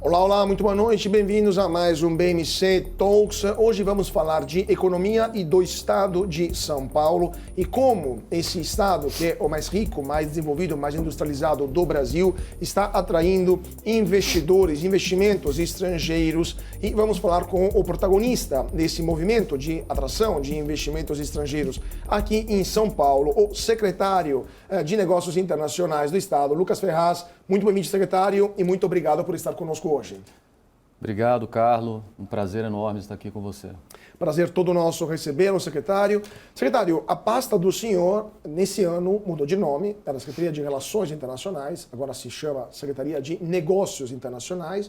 Olá, olá, muito boa noite, bem-vindos a mais um BMC Talks. Hoje vamos falar de economia e do estado de São Paulo e como esse estado, que é o mais rico, mais desenvolvido, mais industrializado do Brasil, está atraindo investimentos estrangeiros. E vamos falar com o protagonista desse movimento de atração de investimentos estrangeiros aqui em São Paulo, o secretário de Negócios Internacionais do estado, Lucas Ferraz. Muito bem-vindo, secretário, e muito obrigado por estar conosco hoje. Obrigado, Carlos. Um prazer enorme estar aqui com você. Prazer todo nosso recebê-lo, secretário. Secretário, a pasta do senhor, nesse ano, mudou de nome, era Secretaria de Relações Internacionais, agora se chama Secretaria de Negócios Internacionais.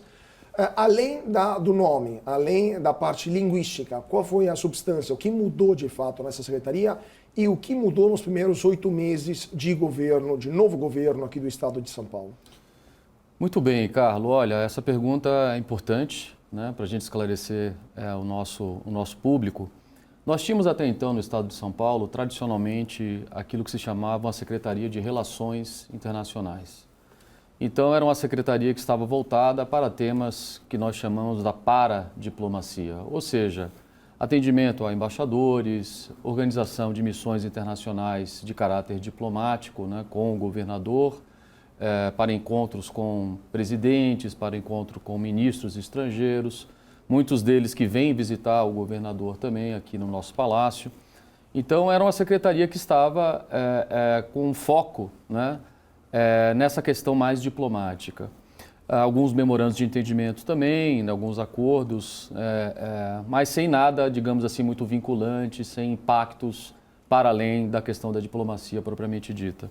Além do nome, além da parte linguística, qual foi a substância, o que mudou de fato nessa secretaria e o que mudou nos primeiros 8 meses de governo, de novo governo aqui do estado de São Paulo? Muito bem, Carlos. Olha, essa pergunta é importante, né, para a gente esclarecer o nosso público. Nós tínhamos até então no estado de São Paulo, tradicionalmente, aquilo que se chamava a Secretaria de Relações Internacionais. Então, era uma secretaria que estava voltada para temas que nós chamamos da paradiplomacia, ou seja, atendimento a embaixadores, organização de missões internacionais de caráter diplomático, né, com o governador, para encontros com presidentes, para encontro com ministros estrangeiros, muitos deles que vêm visitar o governador também aqui no nosso palácio. Então, era uma secretaria que estava com foco, né, nessa questão mais diplomática. Alguns memorandos de entendimento também, alguns acordos, mas sem nada, digamos assim, muito vinculante, sem impactos para além da questão da diplomacia propriamente dita.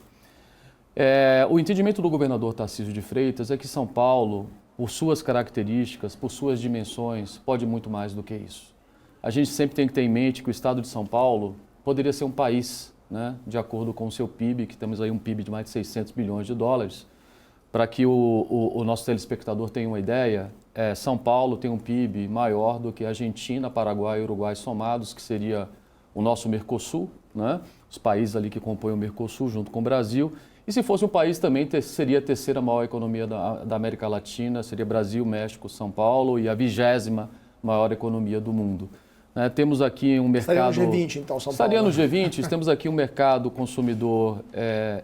O entendimento do governador Tarcísio de Freitas é que São Paulo, por suas características, por suas dimensões, pode muito mais do que isso. A gente sempre tem que ter em mente que o estado de São Paulo poderia ser um país, né, de acordo com o seu PIB, que temos aí um PIB de mais de 600 bilhões de dólares. Para que o nosso telespectador tenha uma ideia, São Paulo tem um PIB maior do que a Argentina, Paraguai e Uruguai somados, que seria o nosso Mercosul, né, os países ali que compõem o Mercosul junto com o Brasil. E se fosse um país também, seria a terceira maior economia da América Latina, seria Brasil, México, São Paulo e a 20ª maior economia do mundo. Temos aqui um mercado... Estaria no G20, então, São Paulo. Estaria no G20, temos aqui um mercado consumidor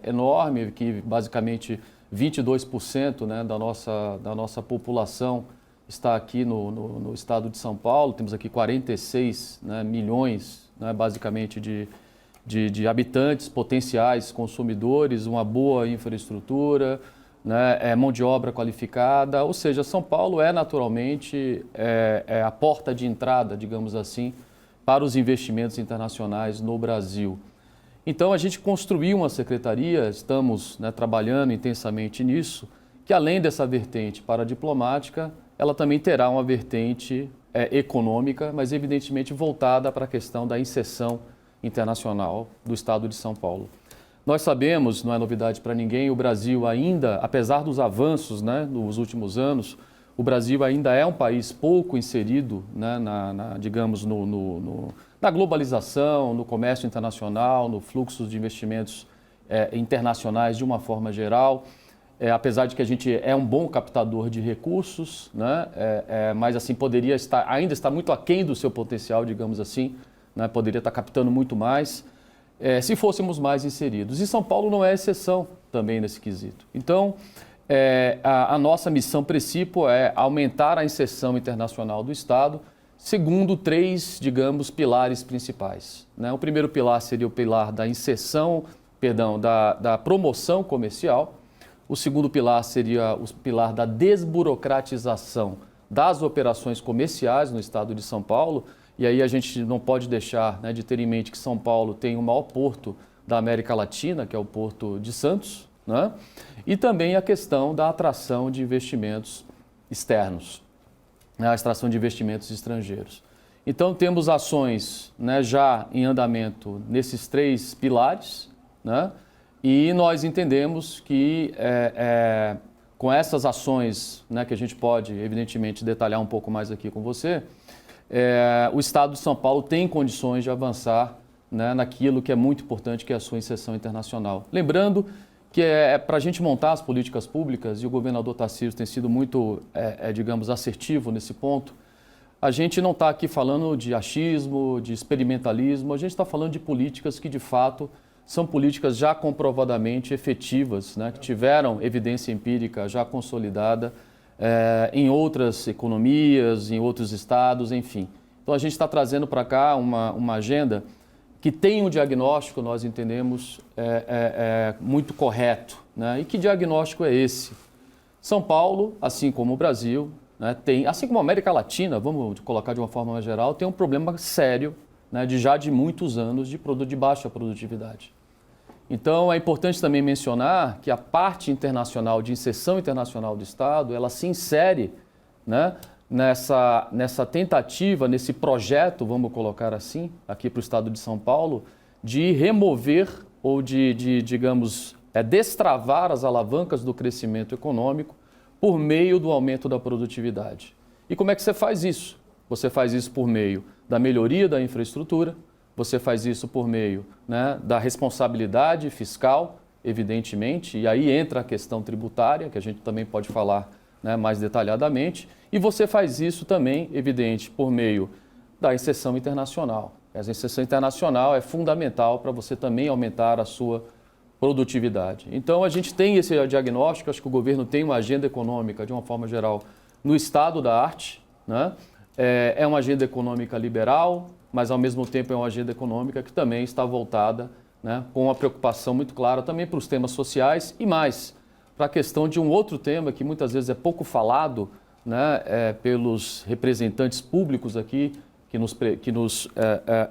enorme, que basicamente 22%, né, da nossa população está aqui no estado de São Paulo. Temos aqui 46, né, milhões, né, basicamente, de habitantes potenciais consumidores, uma boa infraestrutura, né, mão de obra qualificada, ou seja, São Paulo é naturalmente a porta de entrada, digamos assim, para os investimentos internacionais no Brasil. Então a gente construiu uma secretaria, estamos, né, trabalhando intensamente nisso, que além dessa vertente paradiplomática, ela também terá uma vertente econômica, mas evidentemente voltada para a questão da inserção internacional do estado de São Paulo. Nós sabemos, não é novidade para ninguém, o Brasil ainda, apesar dos avanços, né, nos últimos anos, o Brasil ainda é um país pouco inserido, né, digamos, na globalização, no comércio internacional, no fluxo de investimentos internacionais de uma forma geral. Apesar de que a gente é um bom captador de recursos, né, mas assim poderia ainda estar muito aquém do seu potencial, digamos assim, né, poderia estar captando muito mais se fôssemos mais inseridos. E São Paulo não é exceção também nesse quesito. Então, a nossa missão principal é aumentar a inserção internacional do Estado, segundo 3, digamos, pilares principais, né? O primeiro pilar seria o pilar da da promoção comercial. O segundo pilar seria o pilar da desburocratização das operações comerciais no estado de São Paulo. E aí a gente não pode deixar, né, de ter em mente que São Paulo tem o maior porto da América Latina, que é o Porto de Santos, né? E também a questão da atração de investimentos externos, né, a atração de investimentos estrangeiros. Então temos ações, né, já em andamento nesses 3 pilares, né? E nós entendemos que com essas ações, né, que a gente pode evidentemente detalhar um pouco mais aqui com você, o Estado de São Paulo tem condições de avançar né, naquilo que é muito importante, que é a sua inserção internacional. Lembrando que para a gente montar as políticas públicas, e o governador Tarcísio tem sido muito, digamos, assertivo nesse ponto, a gente não está aqui falando de achismo, de experimentalismo, a gente está falando de políticas que, de fato, são políticas já comprovadamente efetivas, né, que tiveram evidência empírica já consolidada em outras economias, em outros estados, enfim. Então, a gente está trazendo para cá uma agenda que tem um diagnóstico, nós entendemos, muito correto. Né? E que diagnóstico é esse? São Paulo, assim como o Brasil, né, assim como a América Latina, vamos colocar de uma forma mais geral, tem um problema sério, né, de muitos anos de baixa produtividade. Então, é importante também mencionar que a parte internacional, de inserção internacional do Estado, ela se insere, né, nessa tentativa, nesse projeto, vamos colocar assim, aqui para o Estado de São Paulo, de remover ou digamos, destravar as alavancas do crescimento econômico por meio do aumento da produtividade. E como é que você faz isso? Você faz isso por meio da melhoria da infraestrutura, você faz isso por meio, né, da responsabilidade fiscal, evidentemente, e aí entra a questão tributária, que a gente também pode falar, né, mais detalhadamente, e você faz isso também, evidente, por meio da inserção internacional. Essa inserção internacional é fundamental para você também aumentar a sua produtividade. Então, a gente tem esse diagnóstico, acho que o governo tem uma agenda econômica, de uma forma geral, no estado da arte, né? É uma agenda econômica liberal, mas, ao mesmo tempo, é uma agenda econômica que também está voltada, né, com uma preocupação muito clara também para os temas sociais e mais para a questão de um outro tema que muitas vezes é pouco falado, né, pelos representantes públicos aqui que nos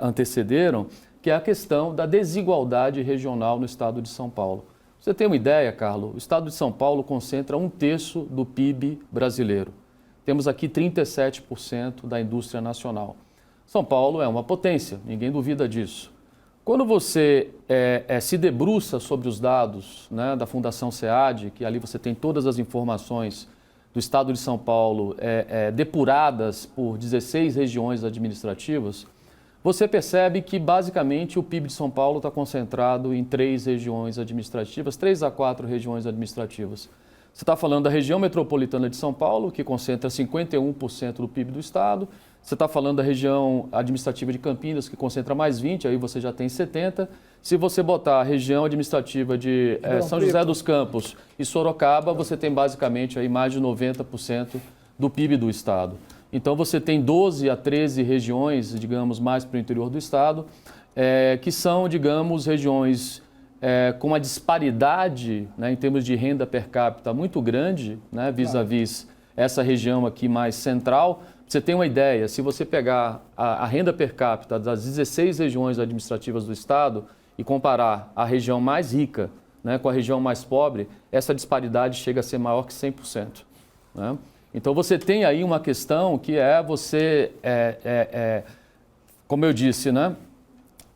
antecederam, que é a questão da desigualdade regional no estado de São Paulo. Você tem uma ideia, Carlos? O estado de São Paulo concentra 1/3 do PIB brasileiro. Temos aqui 37% da indústria nacional. São Paulo é uma potência, ninguém duvida disso. Quando você se debruça sobre os dados, né, da Fundação SEAD, que ali você tem todas as informações do estado de São Paulo depuradas por 16 regiões administrativas, você percebe que, basicamente, o PIB de São Paulo está concentrado em 3 regiões administrativas, 3 a 4 regiões administrativas. Você está falando da região metropolitana de São Paulo, que concentra 51% do PIB do estado. Você está falando da região administrativa de Campinas, que concentra mais 20%, aí você já tem 70%. Se você botar a região administrativa de São José dos Campos e Sorocaba, você tem basicamente aí mais de 90% do PIB do estado. Então, você tem 12 a 13 regiões, digamos, mais para o interior do estado, que são, digamos, regiões com uma disparidade, né, em termos de renda per capita muito grande, né, vis-à-vis essa região aqui mais central. Pra você ter uma ideia, se você pegar a renda per capita das 16 regiões administrativas do estado e comparar a região mais rica, né, com a região mais pobre, essa disparidade chega a ser maior que 100%. Né? Então, você tem aí uma questão que você, como eu disse, né,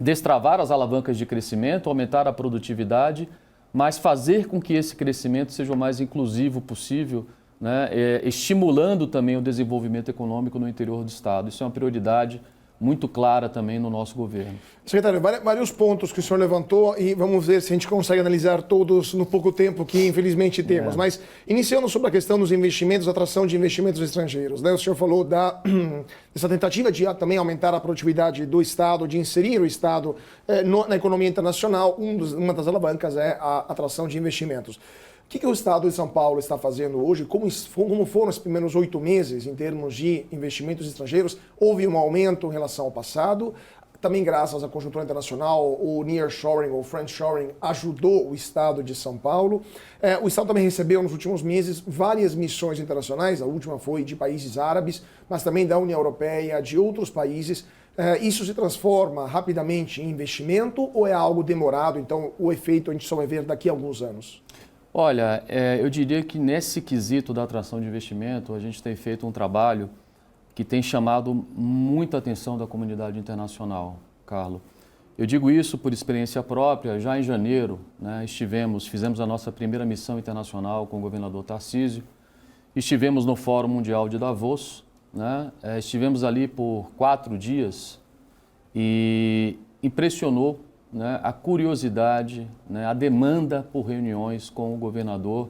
destravar as alavancas de crescimento, aumentar a produtividade, mas fazer com que esse crescimento seja o mais inclusivo possível, né, estimulando também o desenvolvimento econômico no interior do estado. Isso é uma prioridade muito clara também no nosso governo. Secretário, vários pontos que o senhor levantou e vamos ver se a gente consegue analisar todos no pouco tempo que infelizmente temos. Mas iniciando sobre a questão dos investimentos, atração de investimentos estrangeiros, né? O senhor falou dessa tentativa de também aumentar a produtividade do Estado, de inserir o Estado na economia internacional. Uma das alavancas é a atração de investimentos. O que o Estado de São Paulo está fazendo hoje? Como foram os primeiros 8 meses em termos de investimentos estrangeiros? Houve um aumento em relação ao passado? Também graças à conjuntura internacional, o nearshoring ou friendshoring ajudou o Estado de São Paulo. O Estado também recebeu nos últimos meses várias missões internacionais, a última foi de países árabes, mas também da União Europeia, de outros países. Isso se transforma rapidamente em investimento ou é algo demorado? Então o efeito a gente só vai ver daqui a alguns anos? Olha, eu diria que nesse quesito da atração de investimento, a gente tem feito um trabalho que tem chamado muita atenção da comunidade internacional, Carlos. Eu digo isso por experiência própria. Já em janeiro, né, fizemos a nossa primeira missão internacional com o governador Tarcísio. Estivemos no Fórum Mundial de Davos, né, estivemos ali por 4 dias e impressionou, né, a curiosidade, né, a demanda por reuniões com o governador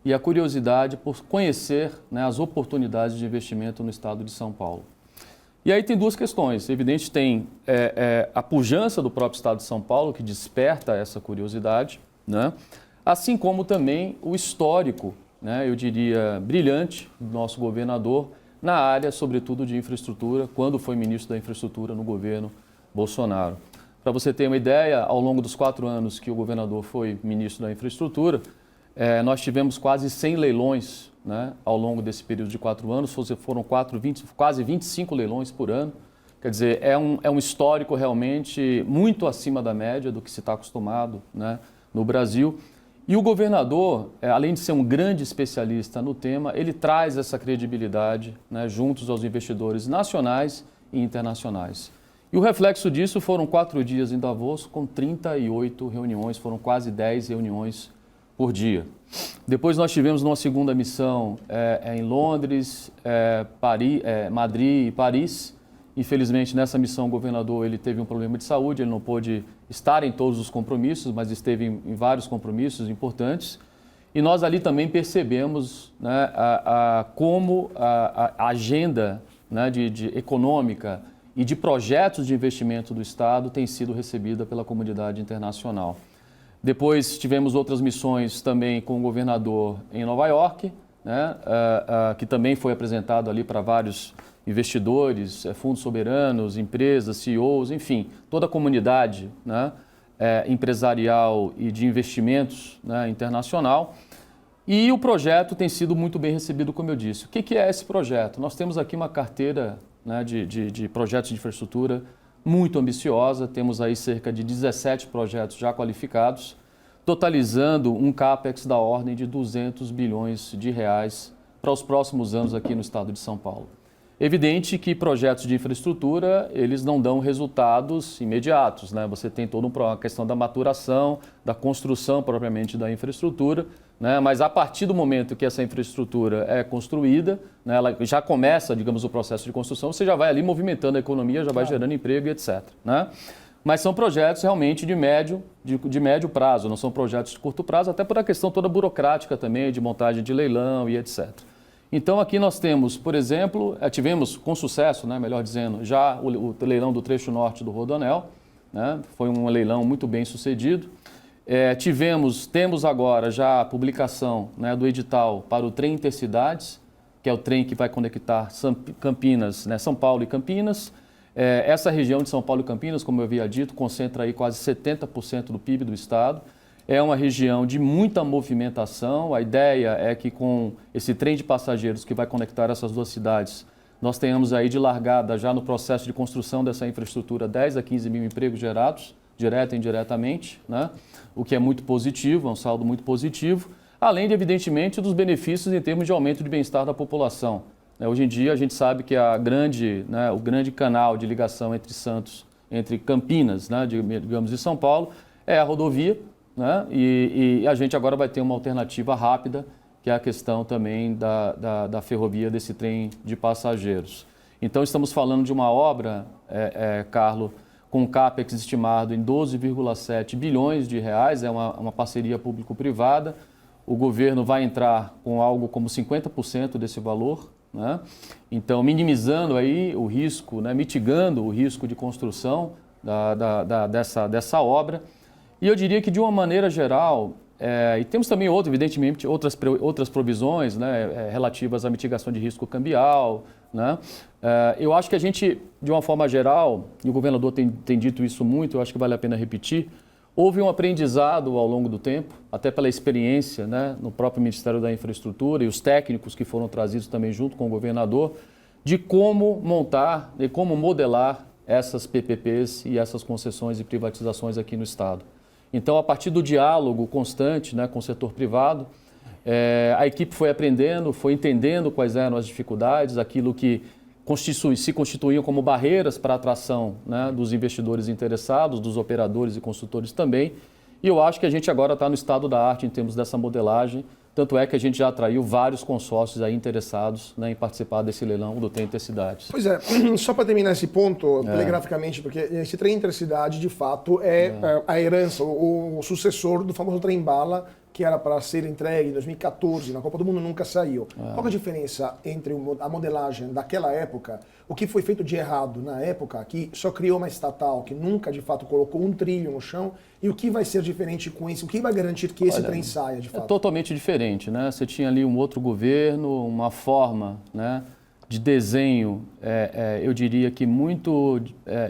e a curiosidade por conhecer, né, as oportunidades de investimento no estado de São Paulo. E aí tem duas questões. Evidente, tem a pujança do próprio estado de São Paulo, que desperta essa curiosidade, né, assim como também o histórico, né, eu diria, brilhante do nosso governador na área, sobretudo, de infraestrutura, quando foi ministro da infraestrutura no governo Bolsonaro. Para você ter uma ideia, ao longo dos 4 anos que o governador foi ministro da infraestrutura, nós tivemos quase 100 leilões, né, ao longo desse período de 4 anos, foram quase 25 leilões por ano. Quer dizer, é um histórico realmente muito acima da média do que se está acostumado, né, no Brasil. E o governador, além de ser um grande especialista no tema, ele traz essa credibilidade, né, juntos aos investidores nacionais e internacionais. E o reflexo disso foram 4 dias em Davos, com 38 reuniões, foram quase 10 reuniões por dia. Depois nós tivemos uma segunda missão em Londres, Madrid e Paris. Infelizmente, nessa missão, o governador ele teve um problema de saúde, ele não pôde estar em todos os compromissos, mas esteve em vários compromissos importantes. E nós ali também percebemos, né, como a agenda, né, econômica e de projetos de investimento do Estado tem sido recebida pela comunidade internacional. Depois tivemos outras missões também com o governador em Nova York, né, que também foi apresentado ali para vários investidores, fundos soberanos, empresas, CEOs, enfim, toda a comunidade, né, empresarial e de investimentos, né, internacional. E o projeto tem sido muito bem recebido, como eu disse. O que é esse projeto? Nós temos aqui uma carteira, né, de projetos de infraestrutura muito ambiciosa, temos aí cerca de 17 projetos já qualificados, totalizando um CAPEX da ordem de 200 bilhões de reais para os próximos anos aqui no estado de São Paulo. Evidente que projetos de infraestrutura, eles não dão resultados imediatos, né? Você tem toda uma questão da maturação, da construção propriamente da infraestrutura, né? Mas a partir do momento que essa infraestrutura é construída, né, ela já começa, digamos, o processo de construção, você já vai ali movimentando a economia, já vai gerando emprego e etc, né? Mas são projetos realmente de médio prazo, não são projetos de curto prazo, até por a questão toda burocrática também, de montagem de leilão e etc. Então, aqui nós temos, por exemplo, tivemos com sucesso, né, melhor dizendo, já o leilão do trecho norte do Rodoanel, né, foi um leilão muito bem sucedido. Temos agora já a publicação, né, do edital para o trem Intercidades, que é o trem que vai conectar Campinas, né, São Paulo e Campinas. Essa região de São Paulo e Campinas, como eu havia dito, concentra aí quase 70% do PIB do estado. É uma região de muita movimentação. A ideia é que com esse trem de passageiros que vai conectar essas duas cidades, nós tenhamos aí de largada, já no processo de construção dessa infraestrutura, 10 a 15 mil empregos gerados, direta e indiretamente, né? O que é muito positivo, é um saldo muito positivo, além, de, evidentemente, dos benefícios em termos de aumento de bem-estar da população. Hoje em dia, a gente sabe que o grande canal de ligação entre Campinas, né, digamos, e São Paulo, é a rodovia, né? E a gente agora vai ter uma alternativa rápida, que é a questão também da ferrovia, desse trem de passageiros. Então, estamos falando de uma obra, Carlos, com um CAPEX estimado em 12,7 bilhões de reais, é uma parceria público-privada. O governo vai entrar com algo como 50% desse valor, né? Então, minimizando aí o risco, né, mitigando o risco de construção dessa obra. E eu diria que, de uma maneira geral, e temos também, evidentemente, outras provisões, né, relativas à mitigação de risco cambial, né? Eu acho que a gente, de uma forma geral, e o governador tem dito isso muito, eu acho que vale a pena repetir, houve um aprendizado ao longo do tempo, até pela experiência, né, no próprio Ministério da Infraestrutura e os técnicos que foram trazidos também junto com o governador, de como montar e como modelar essas PPPs e essas concessões e privatizações aqui no Estado. Então, a partir do diálogo constante, né, com o setor privado, a equipe foi aprendendo, foi entendendo quais eram as dificuldades, aquilo que se constituíam como barreiras para a atração, né, dos investidores interessados, dos operadores e consultores também. E eu acho que a gente agora está no estado da arte em termos dessa modelagem, Tanto é que a gente já atraiu vários consórcios aí interessados, né, em participar desse leilão do trem intercidades. Pois é, só para terminar esse ponto, telegraficamente, porque esse trem intercidade, de fato, é a herança, o sucessor do famoso trem-bala, que era para ser entregue em 2014, na Copa do Mundo, nunca saiu. Qual é a diferença entre a modelagem daquela época, o que foi feito de errado na época, que só criou uma estatal, que nunca, de fato, colocou um trilho no chão, e o que vai ser diferente com isso? O que vai garantir que esse trem saia, de fato? É totalmente diferente, né? Você tinha ali um outro governo, uma forma, né, de desenho, eu diria que muito,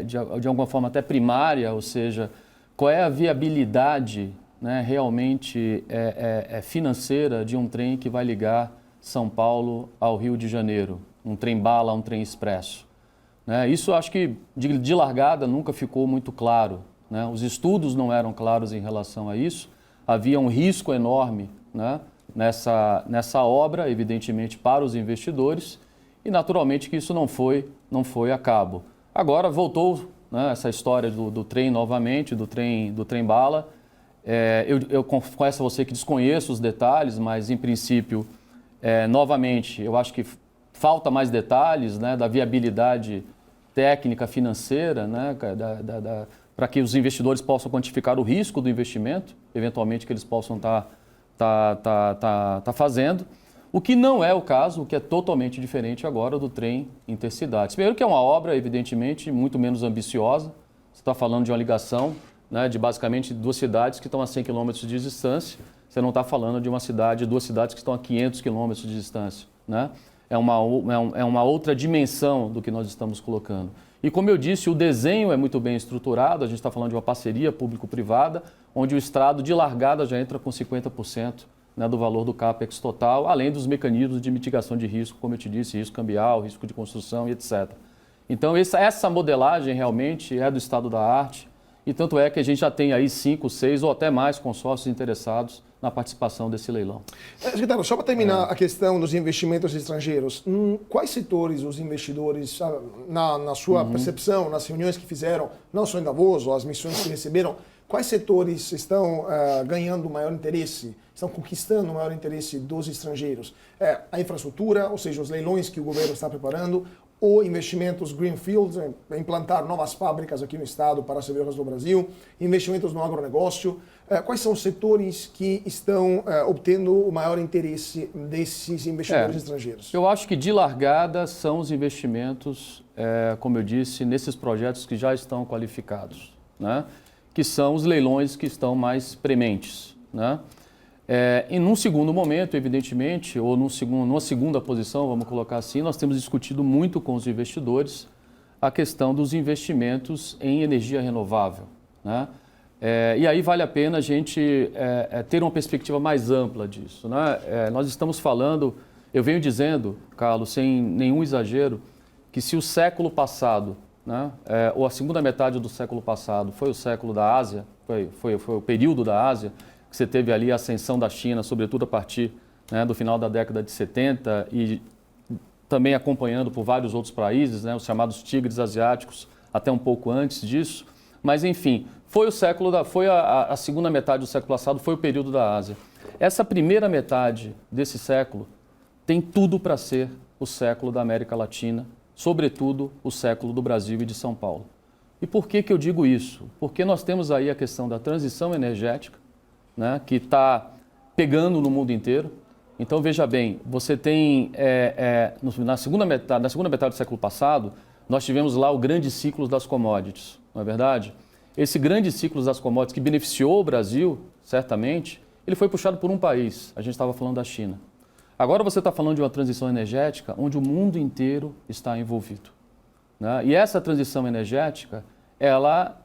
de alguma forma até primária, ou seja, qual é a viabilidade, né, realmente financeira de um trem que vai ligar São Paulo ao Rio de Janeiro, um trem-bala, um trem expresso. Né? Isso acho que de largada nunca ficou muito claro. Né? Os estudos não eram claros em relação a isso, havia um risco enorme, né, nessa obra, evidentemente, para os investidores, e naturalmente que isso não foi a cabo. Agora voltou, né, essa história do trem novamente, do trem-bala. Eu confesso a você que desconheço os detalhes, mas em princípio, novamente, eu acho que falta mais detalhes, né, da viabilidade técnica, financeira, né, para que os investidores possam quantificar o risco do investimento, eventualmente que eles possam estar fazendo. O que não é o caso, o que é totalmente diferente agora do trem intercidades. Primeiro que é uma obra, evidentemente, muito menos ambiciosa. Você está falando de uma ligação, né, de basicamente duas cidades que estão a 100 km de distância. Você não está falando de duas cidades que estão a 500 km de distância. Né? É uma outra dimensão do que nós estamos colocando. E como eu disse, o desenho é muito bem estruturado, a gente está falando de uma parceria público-privada, onde o Estado de largada já entra com 50%, né, do valor do CAPEX total, além dos mecanismos de mitigação de risco, como eu te disse, risco cambial, risco de construção e etc. Então essa modelagem realmente é do estado da arte, e tanto é que a gente já tem aí 5, 6 ou até mais consórcios interessados na participação desse leilão. Secretário, só para terminar a questão dos investimentos estrangeiros, quais setores os investidores, na sua percepção, nas reuniões que fizeram, não só em Davos, ou as missões que receberam, quais setores estão ganhando maior interesse, estão conquistando o maior interesse dos estrangeiros? A infraestrutura, ou seja, os leilões que o governo está preparando, ou investimentos greenfield, implantar novas fábricas aqui no estado para servir o resto do Brasil, investimentos no agronegócio. Quais são os setores que estão obtendo o maior interesse desses investidores estrangeiros? Eu acho que de largada são os investimentos, como eu disse, nesses projetos que já estão qualificados, né? Que são os leilões que estão mais prementes. Né? E num segundo momento, evidentemente, ou numa segunda posição, vamos colocar assim, nós temos discutido muito com os investidores a questão dos investimentos em energia renovável. Né? E aí vale a pena a gente ter uma perspectiva mais ampla disso. Né? Nós estamos falando, eu venho dizendo, Carlos, sem nenhum exagero, que se o século passado, né, ou a segunda metade do século passado foi o século da Ásia, foi o período da Ásia, que você teve ali a ascensão da China, sobretudo a partir, né, do final da década de 70 e também acompanhando por vários outros países, né, os chamados tigres asiáticos, até um pouco antes disso. Mas, enfim, foi a segunda metade do século passado, foi o período da Ásia. Essa primeira metade desse século tem tudo para ser o século da América Latina, sobretudo o século do Brasil e de São Paulo. E por que eu digo isso? Porque nós temos aí a questão da transição energética, né, que está pegando no mundo inteiro. Então, veja bem, você tem, na segunda metade do século passado, nós tivemos lá o grande ciclo das commodities, não é verdade? Esse grande ciclo das commodities que beneficiou o Brasil, certamente, ele foi puxado por um país, a gente estava falando da China. Agora você está falando de uma transição energética onde o mundo inteiro está envolvido. Né? E essa transição energética, ela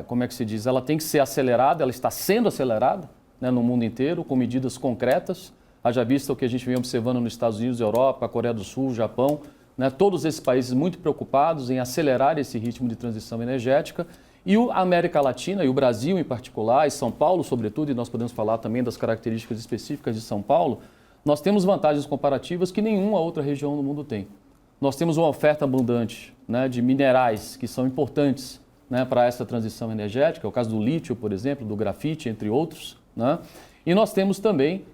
como é que se diz? Ela tem que ser acelerada, ela está sendo acelerada, né, no mundo inteiro, com medidas concretas. Haja vista o que a gente vem observando nos Estados Unidos, Europa, Coreia do Sul, Japão, né, todos esses países muito preocupados em acelerar esse ritmo de transição energética. E a América Latina, e o Brasil em particular, e São Paulo sobretudo, e nós podemos falar também das características específicas de São Paulo, nós temos vantagens comparativas que nenhuma outra região do mundo tem. Nós temos uma oferta abundante, né, de minerais que são importantes, né, para essa transição energética, é o caso do lítio, por exemplo, do grafite, entre outros. Né? E nós temos também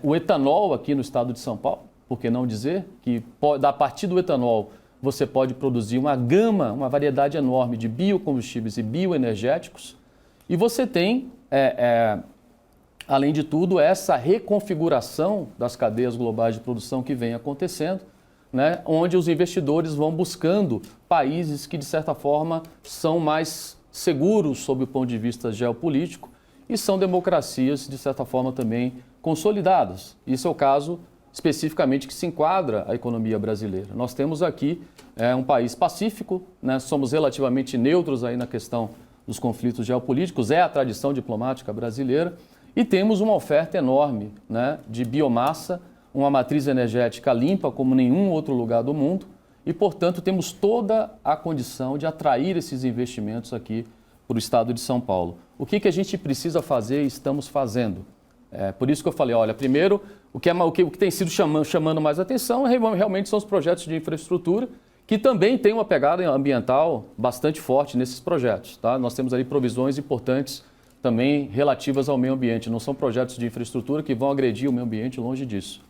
o etanol aqui no estado de São Paulo, por que não dizer, que a partir do etanol você pode produzir uma variedade enorme de biocombustíveis e bioenergéticos, e você tem, além de tudo, essa reconfiguração das cadeias globais de produção que vem acontecendo, né, onde os investidores vão buscando países que, de certa forma, são mais seguros sob o ponto de vista geopolítico e são democracias, de certa forma, também consolidadas. Isso é o caso, especificamente, que se enquadra a economia brasileira. Nós temos aqui um país pacífico, né, somos relativamente neutros aí na questão dos conflitos geopolíticos, é a tradição diplomática brasileira, e temos uma oferta enorme, né, de biomassa, uma matriz energética limpa como nenhum outro lugar do mundo e, portanto, temos toda a condição de atrair esses investimentos aqui para o estado de São Paulo. O que a gente precisa fazer e estamos fazendo? Por isso que eu falei, olha, primeiro, o que tem sido chamando mais atenção realmente são os projetos de infraestrutura, que também tem uma pegada ambiental bastante forte nesses projetos. Tá? Nós temos ali provisões importantes também relativas ao meio ambiente. Não são projetos de infraestrutura que vão agredir o meio ambiente, longe disso.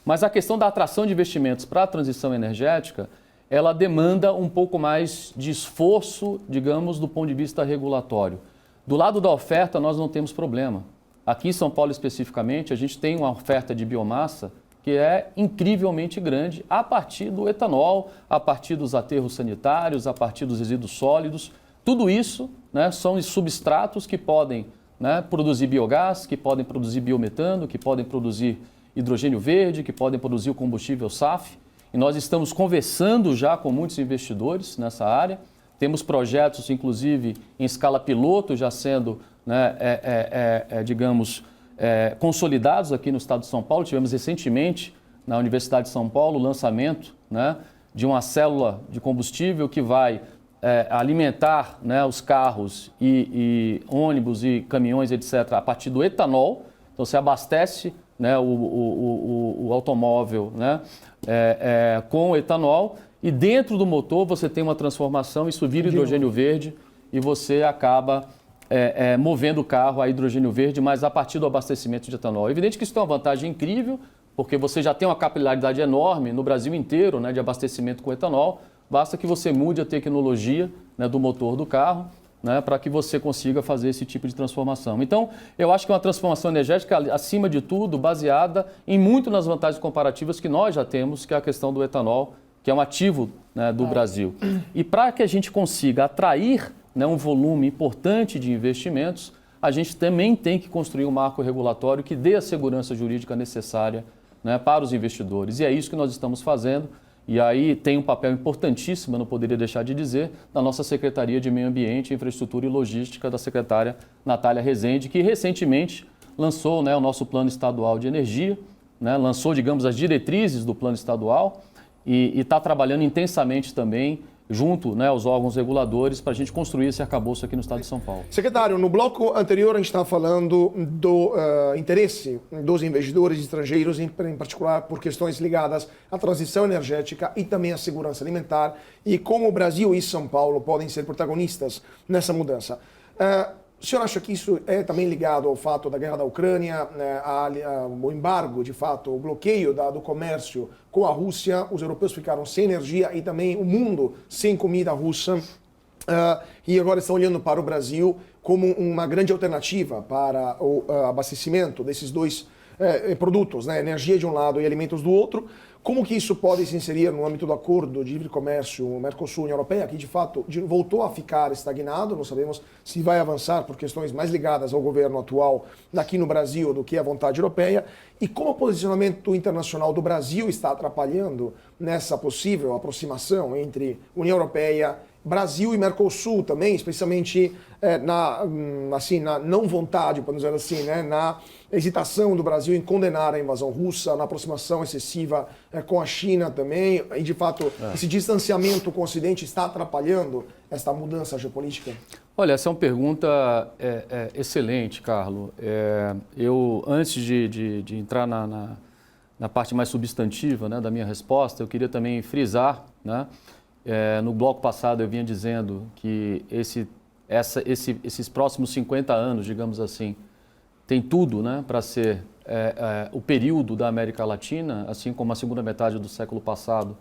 Mas a questão da atração de investimentos para a transição energética, ela demanda um pouco mais de esforço, digamos, do ponto de vista regulatório. Do lado da oferta, nós não temos problema. Aqui em São Paulo, especificamente, a gente tem uma oferta de biomassa que é incrivelmente grande a partir do etanol, a partir dos aterros sanitários, a partir dos resíduos sólidos. Tudo isso, né, são substratos que podem, né, produzir biogás, que podem produzir biometano, que podem produzir hidrogênio verde, que podem produzir o combustível SAF. E nós estamos conversando já com muitos investidores nessa área. Temos projetos, inclusive, em escala piloto, já sendo, né, consolidados aqui no estado de São Paulo. Tivemos recentemente, na Universidade de São Paulo, o lançamento, né, de uma célula de combustível que vai alimentar, né, os carros e ônibus e caminhões, etc., a partir do etanol. Então, você abastece, né, o automóvel, né, com etanol e dentro do motor você tem uma transformação, isso vira hidrogênio verde e você acaba movendo o carro a hidrogênio verde, mas a partir do abastecimento de etanol. É evidente que isso tem uma vantagem incrível, porque você já tem uma capilaridade enorme no Brasil inteiro, né, de abastecimento com etanol, basta que você mude a tecnologia, né, do motor do carro, né, para que você consiga fazer esse tipo de transformação. Então, eu acho que é uma transformação energética, acima de tudo, baseada muito nas vantagens comparativas que nós já temos, que é a questão do etanol, que é um ativo, né, do Brasil. E para que a gente consiga atrair, né, um volume importante de investimentos, a gente também tem que construir um marco regulatório que dê a segurança jurídica necessária, né, para os investidores. E é isso que nós estamos fazendo. E aí tem um papel importantíssimo, eu não poderia deixar de dizer, da nossa Secretaria de Meio Ambiente, Infraestrutura e Logística, da secretária Natália Rezende, que recentemente lançou, né, o nosso Plano Estadual de Energia, né, lançou, digamos, as diretrizes do Plano Estadual e está trabalhando intensamente também junto, né, aos órgãos reguladores para a gente construir esse arcabouço aqui no estado de São Paulo. Secretário, no bloco anterior a gente estava falando do interesse dos investidores estrangeiros, em particular por questões ligadas à transição energética e também à segurança alimentar e como o Brasil e São Paulo podem ser protagonistas nessa mudança. O senhor acha que isso é também ligado ao fato da guerra da Ucrânia, o embargo, de fato, o bloqueio do comércio com a Rússia, os europeus ficaram sem energia e também o mundo sem comida russa, e agora estão olhando para o Brasil como uma grande alternativa para o abastecimento desses dois produtos, né? Energia de um lado e alimentos do outro. Como que isso pode se inserir no âmbito do acordo de livre comércio Mercosul-União Europeia, que de fato voltou a ficar estagnado, não sabemos se vai avançar por questões mais ligadas ao governo atual aqui no Brasil do que à vontade europeia, e como o posicionamento internacional do Brasil está atrapalhando nessa possível aproximação entre União Europeia, Brasil e Mercosul também, especialmente na não vontade, podemos dizer assim, né, na hesitação do Brasil em condenar a invasão russa, na aproximação excessiva com a China também, e de fato esse distanciamento com o Ocidente está atrapalhando esta mudança geopolítica? Olha, essa é uma pergunta excelente, Carlos. Eu, antes de entrar na parte mais substantiva, né, da minha resposta, eu queria também frisar, né, no bloco passado eu vinha dizendo que esses próximos 50 anos, digamos assim, tem tudo, né, para ser o período da América Latina, assim como a segunda metade do século passado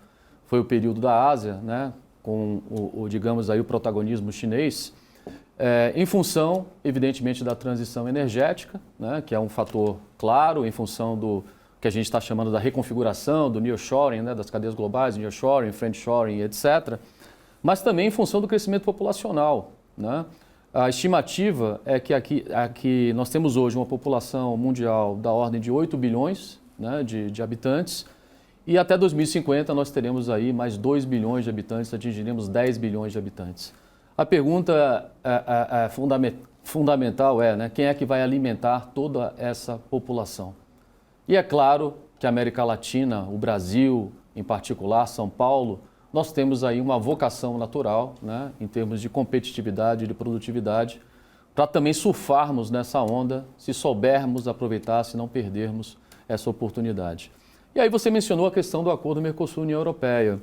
foi o período da Ásia, né, com digamos aí, o protagonismo chinês, em função, evidentemente, da transição energética, né, que é um fator claro, em função do que a gente está chamando da reconfiguração, do nearshoring, né, das cadeias globais, nearshoring, friendshoring, etc., mas também em função do crescimento populacional, né? A estimativa é que aqui nós temos hoje uma população mundial da ordem de 8 bilhões, né, de habitantes, e até 2050 nós teremos aí mais 2 bilhões de habitantes, atingiremos 10 bilhões de habitantes. A pergunta fundamental é, né, quem é que vai alimentar toda essa população? E é claro que a América Latina, o Brasil em particular, São Paulo, nós temos aí uma vocação natural, né, em termos de competitividade e de produtividade, para também surfarmos nessa onda, se soubermos aproveitar, se não perdermos essa oportunidade. E aí você mencionou a questão do acordo Mercosul-União Europeia.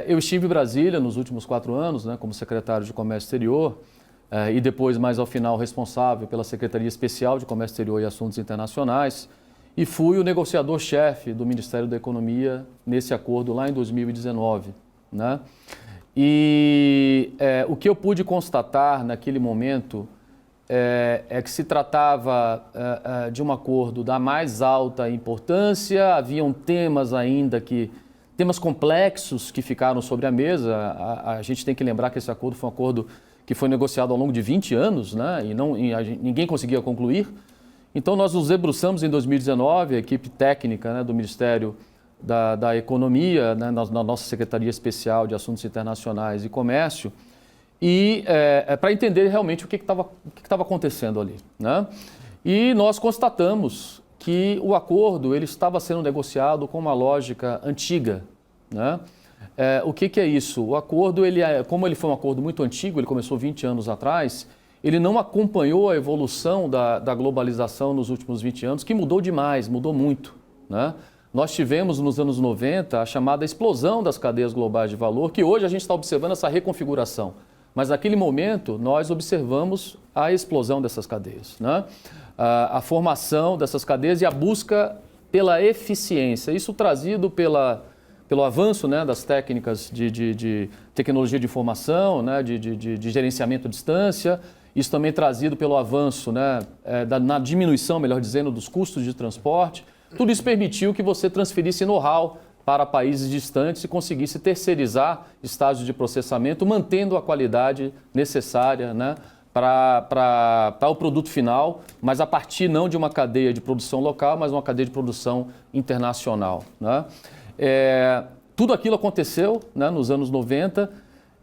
Eu estive em Brasília nos últimos 4 anos, né, como secretário de Comércio Exterior, e depois, mais ao final, responsável pela Secretaria Especial de Comércio Exterior e Assuntos Internacionais, e fui o negociador-chefe do Ministério da Economia nesse acordo lá em 2019. Né? E o que eu pude constatar naquele momento é que se tratava de um acordo da mais alta importância, haviam temas ainda temas complexos que ficaram sobre a mesa. A gente tem que lembrar que esse acordo foi um acordo que foi negociado ao longo de 20 anos, né? E ninguém conseguia concluir. Então, nós nos debruçamos em 2019, a equipe técnica, né, do Ministério da Economia, né, na nossa Secretaria Especial de Assuntos Internacionais e Comércio, e para entender realmente o que estava acontecendo ali. Né? E nós constatamos que o acordo ele estava sendo negociado com uma lógica antiga. Né? O que é isso? O acordo, como ele foi um acordo muito antigo, ele começou 20 anos atrás, ele não acompanhou a evolução da globalização nos últimos 20 anos, que mudou demais, mudou muito. Né? Nós tivemos nos anos 90 a chamada explosão das cadeias globais de valor, que hoje a gente está observando essa reconfiguração. Mas naquele momento nós observamos a explosão dessas cadeias, né? A formação dessas cadeias e a busca pela eficiência. Isso trazido pelo avanço, né, das técnicas de tecnologia de informação, né, de gerenciamento à distância. Isso também trazido pelo avanço, né, na diminuição, melhor dizendo, dos custos de transporte. Tudo isso permitiu que você transferisse know-how para países distantes e conseguisse terceirizar estágios de processamento, mantendo a qualidade necessária, né, para o produto final, mas a partir não de uma cadeia de produção local, mas uma cadeia de produção internacional. Né? Tudo aquilo aconteceu, né, nos anos 90.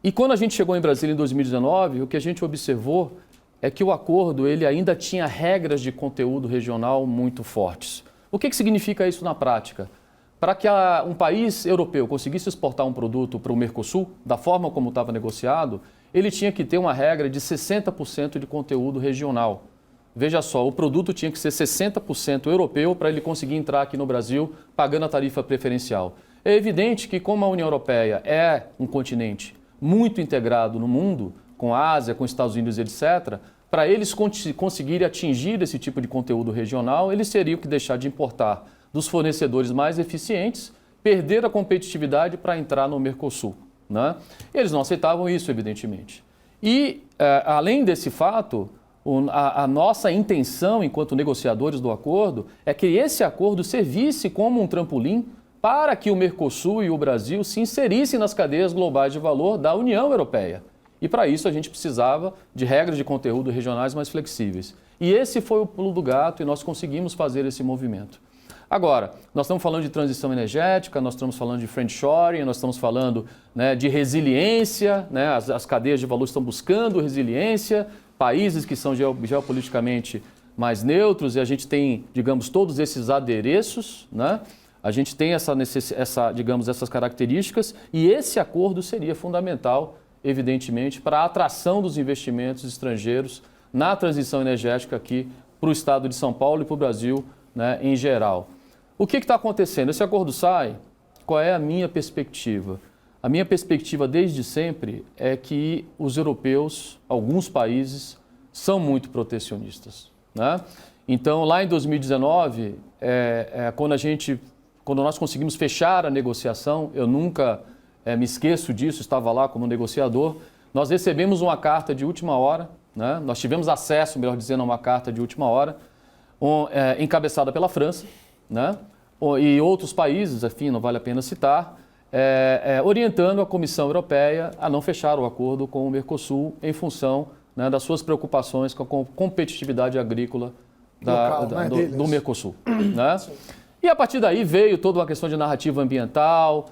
E quando a gente chegou em Brasília em 2019, o que a gente observou é que o acordo ele ainda tinha regras de conteúdo regional muito fortes. O que significa isso na prática? Para que um país europeu conseguisse exportar um produto para o Mercosul, da forma como estava negociado, ele tinha que ter uma regra de 60% de conteúdo regional. Veja só, o produto tinha que ser 60% europeu para ele conseguir entrar aqui no Brasil pagando a tarifa preferencial. É evidente que, como a União Europeia é um continente muito integrado no mundo, com a Ásia, com os Estados Unidos, etc., para eles conseguirem atingir esse tipo de conteúdo regional, eles teriam que deixar de importar dos fornecedores mais eficientes, perder a competitividade para entrar no Mercosul. Né? Eles não aceitavam isso, evidentemente. E, além desse fato, a nossa intenção, enquanto negociadores do acordo, é que esse acordo servisse como um trampolim para que o Mercosul e o Brasil se inserissem nas cadeias globais de valor da União Europeia. E para isso a gente precisava de regras de conteúdo regionais mais flexíveis. E esse foi o pulo do gato e nós conseguimos fazer esse movimento. Agora, nós estamos falando de transição energética, nós estamos falando de friendshoring, nós estamos falando, né, de resiliência, né, as cadeias de valor estão buscando resiliência, países que são geopoliticamente mais neutros e a gente tem, digamos, todos esses adereços, né? A gente tem essas características e esse acordo seria fundamental, evidentemente, para a atração dos investimentos estrangeiros na transição energética aqui para o estado de São Paulo e para o Brasil, né, em geral. O que está acontecendo? Esse acordo sai, qual é a minha perspectiva? A minha perspectiva desde sempre é que os europeus, alguns países, são muito protecionistas. Né? Então, lá em 2019, quando nós conseguimos fechar a negociação, eu nunca me esqueço disso, estava lá como negociador, nós recebemos uma carta de última hora, né? Nós tivemos acesso, melhor dizendo, a uma carta de última hora, encabeçada pela França, né? E outros países, enfim, não vale a pena citar, orientando a Comissão Europeia a não fechar o acordo com o Mercosul em função, né, das suas preocupações com a competitividade agrícola do Mercosul. Né? E a partir daí veio toda uma questão de narrativa ambiental,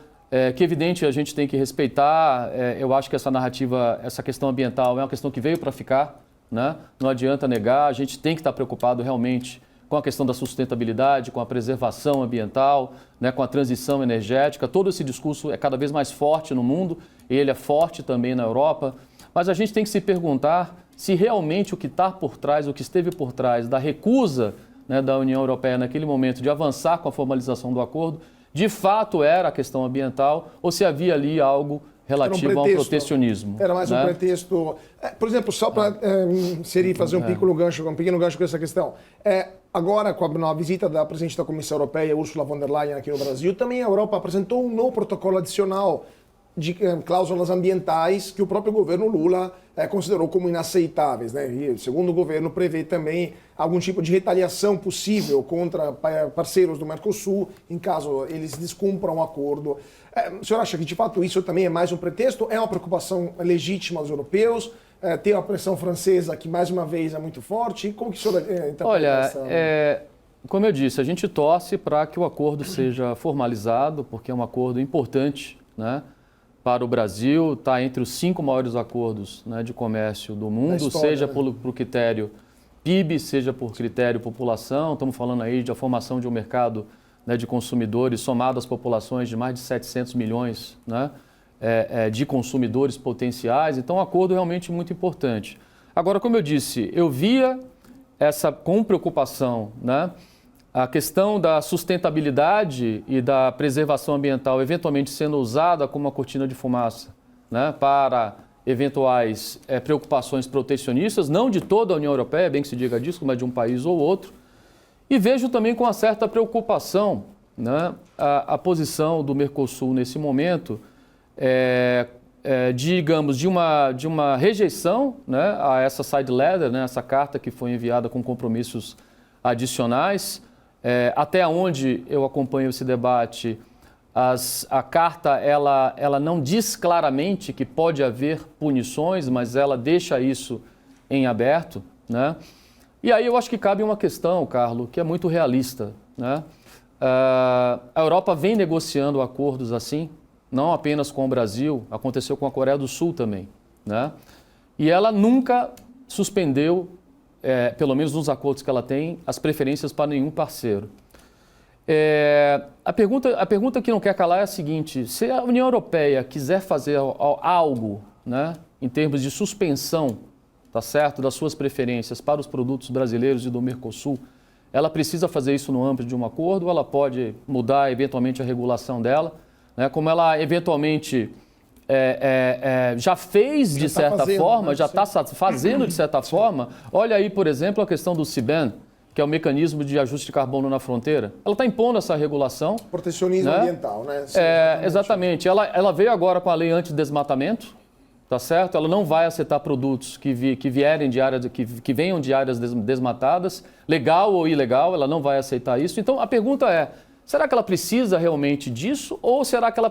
que é evidente a gente tem que respeitar. Eu acho que essa narrativa, essa questão ambiental é uma questão que veio para ficar, né? Não adianta negar, a gente tem que estar preocupado realmente com a questão da sustentabilidade, com a preservação ambiental, né, com a transição energética. Todo esse discurso é cada vez mais forte no mundo, e ele é forte também na Europa. Mas a gente tem que se perguntar se realmente o que está por trás, o que esteve por trás da recusa, né, da União Europeia naquele momento de avançar com a formalização do acordo, de fato era a questão ambiental ou se havia ali algo relativo ao protecionismo. Era mais, né, um pretexto. Por exemplo, só para fazer um pequeno gancho com essa questão. Agora, com a visita da presidente da Comissão Europeia, Ursula von der Leyen, aqui no Brasil, também a Europa apresentou um novo protocolo adicional de cláusulas ambientais que o próprio governo Lula considerou como inaceitáveis, né? E, segundo o governo, prevê também algum tipo de retaliação possível contra parceiros do Mercosul, em caso eles descumpram o acordo. O senhor acha que, de fato, isso também é mais um pretexto? É uma preocupação legítima dos europeus? Tem a pressão francesa, que, mais uma vez, é muito forte? Como que o senhor interpreta essa... Como eu disse, a gente torce para que o acordo seja formalizado, porque é um acordo importante, né, para o Brasil. Está entre os 5 maiores acordos, né, de comércio do mundo, história, seja, né, por critério PIB, seja por critério população. Estamos falando aí da formação de um mercado, né, de consumidores, somado às populações de mais de 700 milhões, né, de consumidores potenciais. Então, um acordo realmente muito importante. Agora, como eu disse, eu via com preocupação, né, a questão da sustentabilidade e da preservação ambiental eventualmente sendo usada como uma cortina de fumaça, né, para eventuais preocupações protecionistas, não de toda a União Europeia, bem que se diga disso, mas de um país ou outro. E vejo também com uma certa preocupação, né, a posição do Mercosul nesse momento, digamos, de uma rejeição, né, a essa side letter, né, essa carta que foi enviada com compromissos adicionais. Até onde eu acompanho esse debate, a carta ela não diz claramente que pode haver punições, mas ela deixa isso em aberto, né? E aí eu acho que cabe uma questão, Carlos, que é muito realista, né? A Europa vem negociando acordos assim, não apenas com o Brasil, aconteceu com a Coreia do Sul também, né? E ela nunca suspendeu, pelo menos nos acordos que ela tem, as preferências para nenhum parceiro. A pergunta que não quer calar é a seguinte: se a União Europeia quiser fazer algo, né, em termos de suspensão, tá certo, das suas preferências para os produtos brasileiros e do Mercosul, ela precisa fazer isso no âmbito de um acordo, ou ela pode mudar eventualmente a regulação dela, né, como ela eventualmente já fez de certa forma, já está fazendo de certa forma. Olha aí, por exemplo, a questão do CBAM, que é o mecanismo de ajuste de carbono na fronteira. Ela está impondo essa regulação. Protecionismo, né, ambiental, né? Sim, exatamente. Ela veio agora com a lei antidesmatamento, tá certo? Ela não vai aceitar produtos que vierem de áreas, que venham de áreas desmatadas, legal ou ilegal, ela não vai aceitar isso. Então, a pergunta é: será que ela precisa realmente disso? Ou será que ela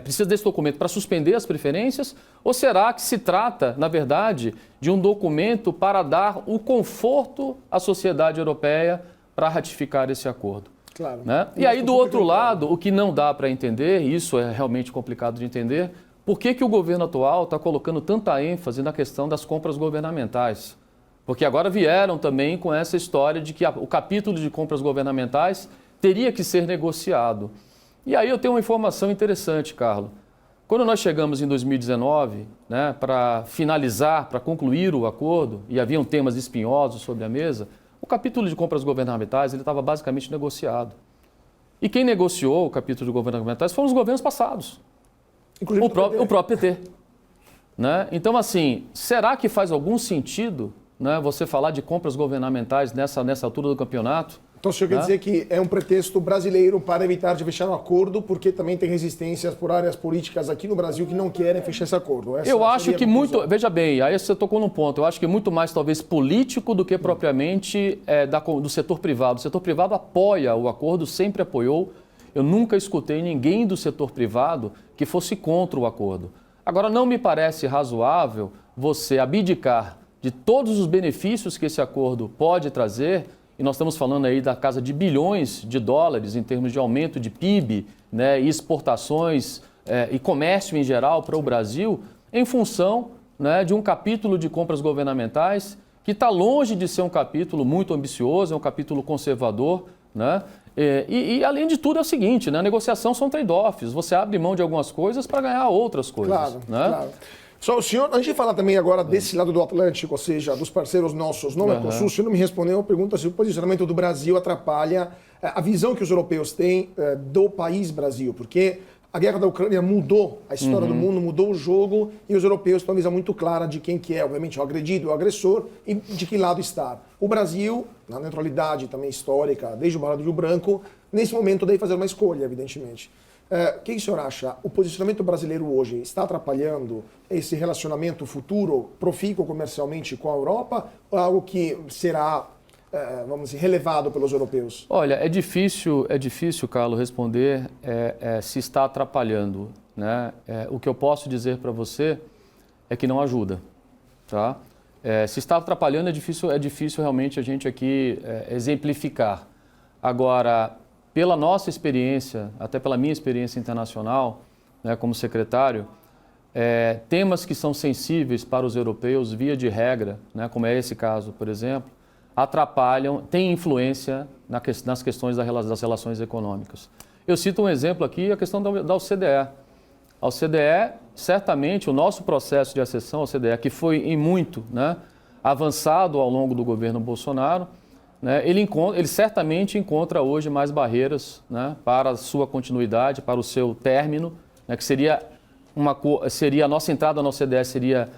precisa desse documento para suspender as preferências? Ou será que se trata, na verdade, de um documento para dar o conforto à sociedade europeia para ratificar esse acordo? Claro. Né? E aí, do outro lado, o que não dá para entender, e isso é realmente complicado de entender, por que o governo atual está colocando tanta ênfase na questão das compras governamentais? Porque agora vieram também com essa história de que o capítulo de compras governamentais teria que ser negociado. E aí eu tenho uma informação interessante, Carlos. Quando nós chegamos em 2019, né, para finalizar, para concluir o acordo, e haviam temas espinhosos sobre a mesa, o capítulo de compras governamentais ele estava basicamente negociado. E quem negociou o capítulo de governamentais foram os governos passados. Inclusive o próprio PT. Né? Então, assim, será que faz algum sentido né, você falar de compras governamentais nessa altura do campeonato. Então o senhor quer dizer que é um pretexto brasileiro para evitar de fechar um acordo, porque também tem resistências por áreas políticas aqui no Brasil que não querem fechar esse acordo? Eu acho que muito... Veja bem, aí você tocou num ponto. Eu acho que muito mais talvez político do que propriamente do setor privado. O setor privado apoia o acordo, sempre apoiou. Eu nunca escutei ninguém do setor privado que fosse contra o acordo. Agora, não me parece razoável você abdicar de todos os benefícios que esse acordo pode trazer, e nós estamos falando aí da casa de bilhões de dólares em termos de aumento de PIB, né, e exportações e comércio em geral para o Brasil, em função, né, de um capítulo de compras governamentais que está longe de ser um capítulo muito ambicioso, é um capítulo conservador, né? E além de tudo é o seguinte, né, a negociação são trade-offs, você abre mão de algumas coisas para ganhar outras coisas. Claro, né? claro. Só o senhor, a gente fala também agora desse lado do Atlântico, ou seja, dos parceiros nossos no Mercosul, o senhor não me respondeu a pergunta se o posicionamento do Brasil atrapalha a visão que os europeus têm do país Brasil, porque a guerra da Ucrânia mudou a história do mundo, mudou o jogo, e os europeus têm uma visão muito clara de quem que é, obviamente, o agredido, o agressor, e de que lado está. O Brasil, na neutralidade também histórica, desde o Barra do Rio Branco, nesse momento deve fazer uma escolha, evidentemente. O que o senhor acha? O posicionamento brasileiro hoje está atrapalhando esse relacionamento futuro profícuo comercialmente com a Europa, ou algo que será, vamos dizer, relevado pelos europeus? Olha, é difícil, Carlos, responder se está atrapalhando, né? O que eu posso dizer para você é que não ajuda, tá? Se está atrapalhando, é difícil realmente a gente aqui exemplificar. Agora, pela nossa experiência, até pela minha experiência internacional, né, como secretário, temas que são sensíveis para os europeus, via de regra, né, como é esse caso, por exemplo, atrapalham, têm influência nas questões das relações econômicas. Eu cito um exemplo aqui, a questão da OCDE. A OCDE, certamente, o nosso processo de acessão à OCDE, que foi em muito, né, avançado ao longo do governo Bolsonaro, né, ele certamente encontra hoje mais barreiras, né, para a sua continuidade, para o seu término, né, que seria a nossa entrada na OCDE seria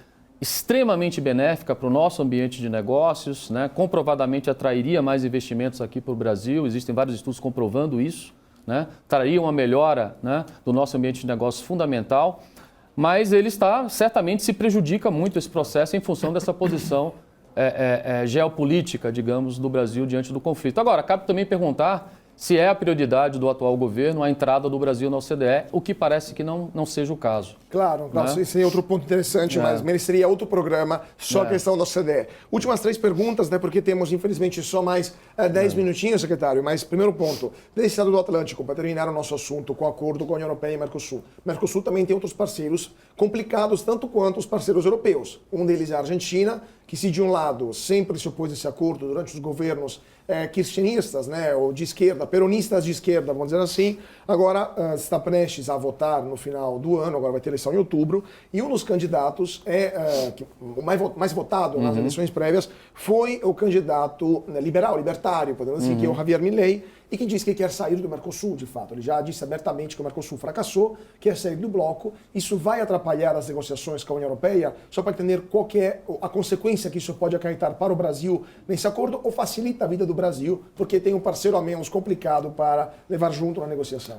extremamente benéfica para o nosso ambiente de negócios, né, comprovadamente atrairia mais investimentos aqui para o Brasil, existem vários estudos comprovando isso, né, traria uma melhora, né, do nosso ambiente de negócios fundamental, mas ele certamente se prejudica muito esse processo em função dessa posição geopolítica, digamos, do Brasil diante do conflito. Agora, cabe também perguntar se é a prioridade do atual governo a entrada do Brasil na OCDE, o que parece que não seja o caso. Claro, né? Esse é outro ponto interessante, mas mereceria outro programa só a questão da OCDE. Últimas 3 perguntas, né, porque temos, infelizmente, só mais 10 minutinhos, secretário. Mas, primeiro ponto, desse lado do Atlântico, para terminar o nosso assunto com o acordo com a União Europeia e Mercosul. Mercosul também tem outros parceiros complicados, tanto quanto os parceiros europeus. Um deles é a Argentina, que se de um lado sempre se opôs a esse acordo durante os governos kirchneristas, né, ou de esquerda, peronistas de esquerda, vamos dizer assim, agora está prestes a votar no final do ano, agora vai ter eleição em outubro, e um dos candidatos, o mais votado nas eleições prévias, foi o candidato libertário, podemos dizer, que é o Javier Milei, e que diz que quer sair do Mercosul, de fato. Ele já disse abertamente que o Mercosul fracassou, quer sair do bloco. Isso vai atrapalhar as negociações com a União Europeia? Só para entender qual que é a consequência que isso pode acarretar para o Brasil nesse acordo, ou facilita a vida do Brasil, porque tem um parceiro a menos complicado para levar junto na negociação?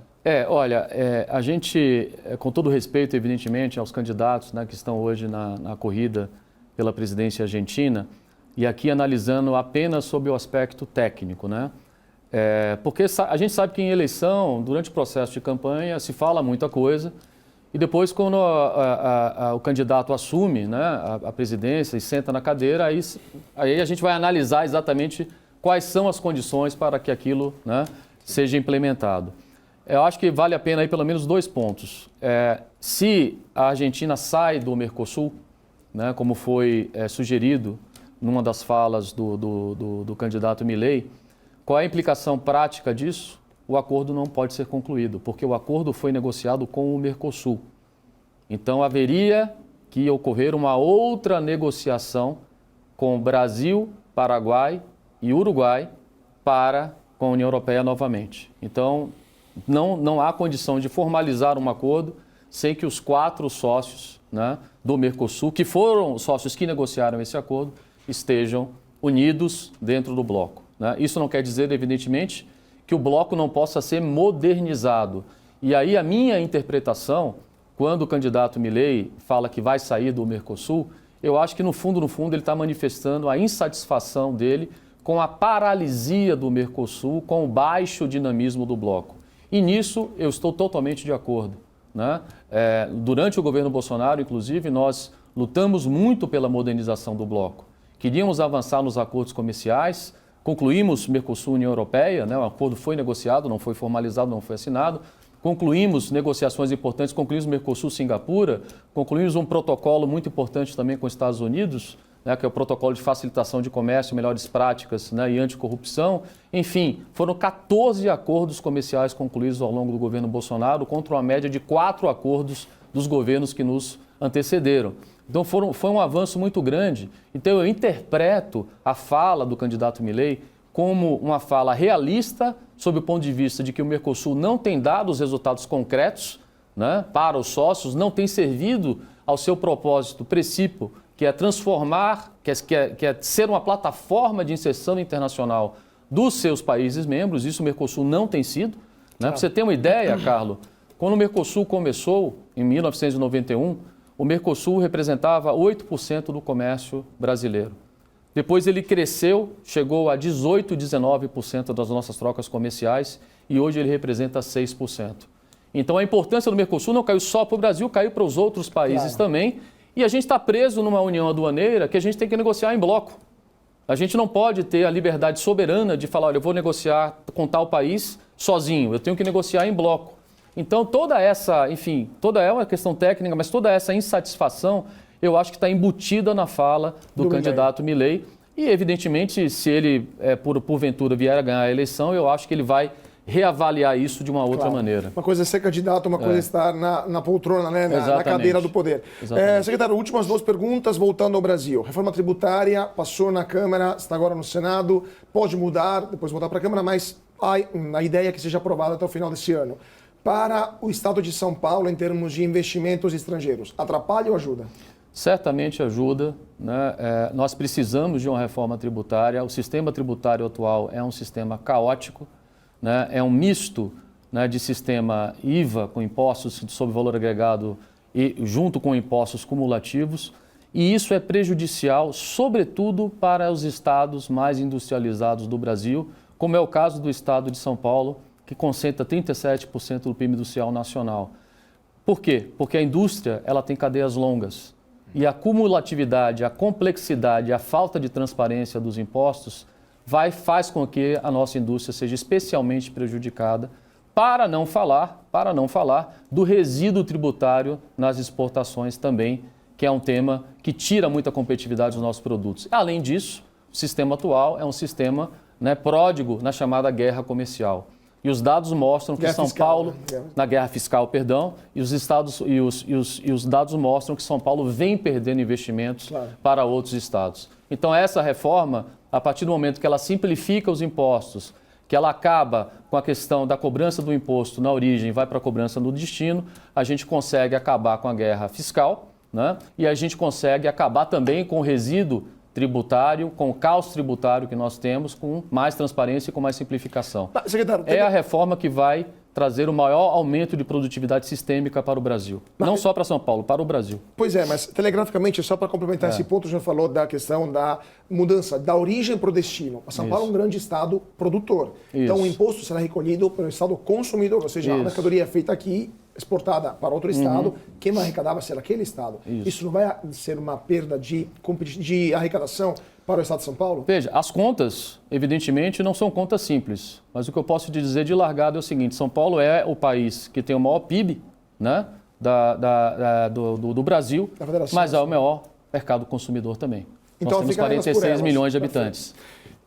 Olha, a gente, com todo respeito, evidentemente, aos candidatos, né, que estão hoje na corrida pela presidência argentina, e aqui analisando apenas sob o aspecto técnico, né? Porque a gente sabe que em eleição, durante o processo de campanha, se fala muita coisa e depois quando o candidato assume, né, a presidência e senta na cadeira, aí a gente vai analisar exatamente quais são as condições para que aquilo, né, seja implementado. Eu acho que vale a pena aí pelo menos 2 pontos. Se a Argentina sai do Mercosul, né, como foi sugerido numa das falas do candidato Milei, qual é a implicação prática disso? O acordo não pode ser concluído, porque o acordo foi negociado com o Mercosul. Então, haveria que ocorrer uma outra negociação com Brasil, Paraguai e Uruguai com a União Europeia novamente. Então, não há condição de formalizar um acordo sem que os 4 sócios, né, do Mercosul, que foram os sócios que negociaram esse acordo, estejam unidos dentro do bloco, né? Isso não quer dizer, evidentemente, que o bloco não possa ser modernizado. E aí a minha interpretação, quando o candidato Milei fala que vai sair do Mercosul, eu acho que no fundo, ele está manifestando a insatisfação dele com a paralisia do Mercosul, com o baixo dinamismo do bloco. E nisso eu estou totalmente de acordo, né? Durante o governo Bolsonaro, inclusive, nós lutamos muito pela modernização do bloco. Queríamos avançar nos acordos comerciais, concluímos Mercosul-União Europeia, né? O acordo foi negociado, não foi formalizado, não foi assinado. Concluímos negociações importantes, concluímos Mercosul-Singapura, concluímos um protocolo muito importante também com os Estados Unidos, né, que é o protocolo de facilitação de comércio, melhores práticas, né, e anticorrupção. Enfim, foram 14 acordos comerciais concluídos ao longo do governo Bolsonaro, contra uma média de 4 acordos dos governos que nos antecederam. Então foi um avanço muito grande. Então eu interpreto a fala do candidato Milei como uma fala realista, sob o ponto de vista de que o Mercosul não tem dado os resultados concretos, né, para os sócios, não tem servido ao seu propósito principal, que é transformar, que é ser uma plataforma de inserção internacional dos seus países membros. Isso o Mercosul não tem sido, né? Para você ter uma ideia, Carlos, quando o Mercosul começou, em 1991, o Mercosul representava 8% do comércio brasileiro. Depois ele cresceu, chegou a 18%, 19% das nossas trocas comerciais e hoje ele representa 6%. Então a importância do Mercosul não caiu só para o Brasil, caiu para os outros países também. E a gente está preso numa união aduaneira que a gente tem que negociar em bloco. A gente não pode ter a liberdade soberana de falar, olha, eu vou negociar com tal país sozinho, eu tenho que negociar em bloco. Então toda essa, enfim, toda é uma questão técnica, mas toda essa insatisfação eu acho que está embutida na fala do candidato Milei. E, evidentemente, se ele, porventura, vier a ganhar a eleição, eu acho que ele vai reavaliar isso de uma outra maneira. Uma coisa é ser candidato, uma coisa é estar na poltrona, né? na cadeira do poder. Secretário, últimas 2 perguntas, voltando ao Brasil. Reforma tributária, passou na Câmara, está agora no Senado, pode mudar, depois voltar para a Câmara, mas a ideia é que seja aprovada até o final desse ano. Para o Estado de São Paulo, em termos de investimentos estrangeiros, atrapalha ou ajuda? Certamente ajuda, né? Nós precisamos de uma reforma tributária. O sistema tributário atual é um sistema caótico, né? É um misto, né, de sistema IVA com impostos sobre valor agregado e junto com impostos cumulativos. E isso é prejudicial, sobretudo para os estados mais industrializados do Brasil, como é o caso do estado de São Paulo, que concentra 37% do PIB industrial nacional. Por quê? Porque a indústria ela tem cadeias longas. E a cumulatividade, a complexidade, a falta de transparência dos impostos faz com que a nossa indústria seja especialmente prejudicada, para não falar do resíduo tributário nas exportações também, que é um tema que tira muita competitividade dos nossos produtos. Além disso, o sistema atual é um sistema, né, pródigo na chamada guerra comercial. E os dados mostram que São Paulo, na guerra fiscal, perdão, e os dados mostram que São Paulo vem perdendo investimentos para outros estados. Então essa reforma, a partir do momento que ela simplifica os impostos, que ela acaba com a questão da cobrança do imposto na origem, vai para a cobrança no destino, a gente consegue acabar com a guerra fiscal, né? E a gente consegue acabar também com o resíduo tributário, com o caos tributário que nós temos, com mais transparência e com mais simplificação. Secretário, é a reforma que vai trazer o maior aumento de produtividade sistêmica para o Brasil. Não só para São Paulo, para o Brasil. Pois é, mas telegraficamente, só para complementar esse ponto, o senhor falou da questão da mudança da origem para o destino. São Paulo é um grande estado produtor. Então o imposto será recolhido pelo estado consumidor, ou seja, a mercadoria é feita aqui, exportada para outro estado, quem vai arrecadar vai ser aquele estado. Isso não vai ser uma perda de arrecadação para o estado de São Paulo? Veja, as contas, evidentemente, não são contas simples. Mas o que eu posso te dizer de largada é o seguinte: São Paulo é o país que tem o maior PIB, né, do Brasil, mas é o maior mercado consumidor também. Então, nós temos 46 milhões de habitantes.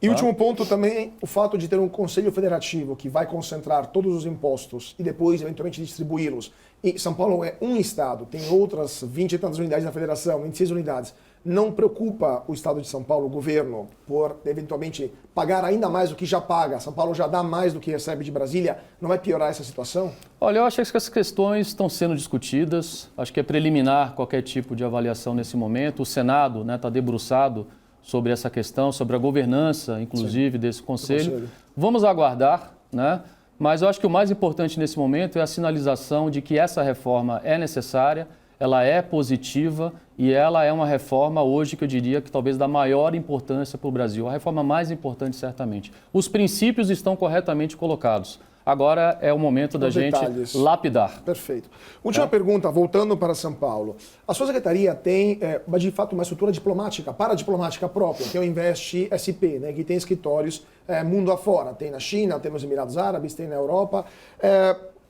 E último ponto também, o fato de ter um conselho federativo que vai concentrar todos os impostos e depois, eventualmente, distribuí-los. E São Paulo é um estado, tem outras 20 e tantas unidades na federação, 26 unidades. Não preocupa o estado de São Paulo, o governo, por, eventualmente, pagar ainda mais do que já paga? São Paulo já dá mais do que recebe de Brasília. Não vai piorar essa situação? Olha, eu acho que essas questões estão sendo discutidas. Acho que é preliminar qualquer tipo de avaliação nesse momento. O Senado está debruçado sobre essa questão, sobre a governança, inclusive, desse conselho. Vamos aguardar, né? Mas eu acho que o mais importante nesse momento é a sinalização de que essa reforma é necessária, ela é positiva e ela é uma reforma hoje que eu diria que talvez da maior importância para o Brasil, a reforma mais importante certamente. Os princípios estão corretamente colocados. Agora é o momento da gente lapidar. Perfeito. Última pergunta, voltando para São Paulo. A sua secretaria tem, de fato, uma estrutura diplomática, paradiplomática própria, que é o Invest SP, né, que tem escritórios mundo afora. Tem na China, tem nos Emirados Árabes, tem na Europa.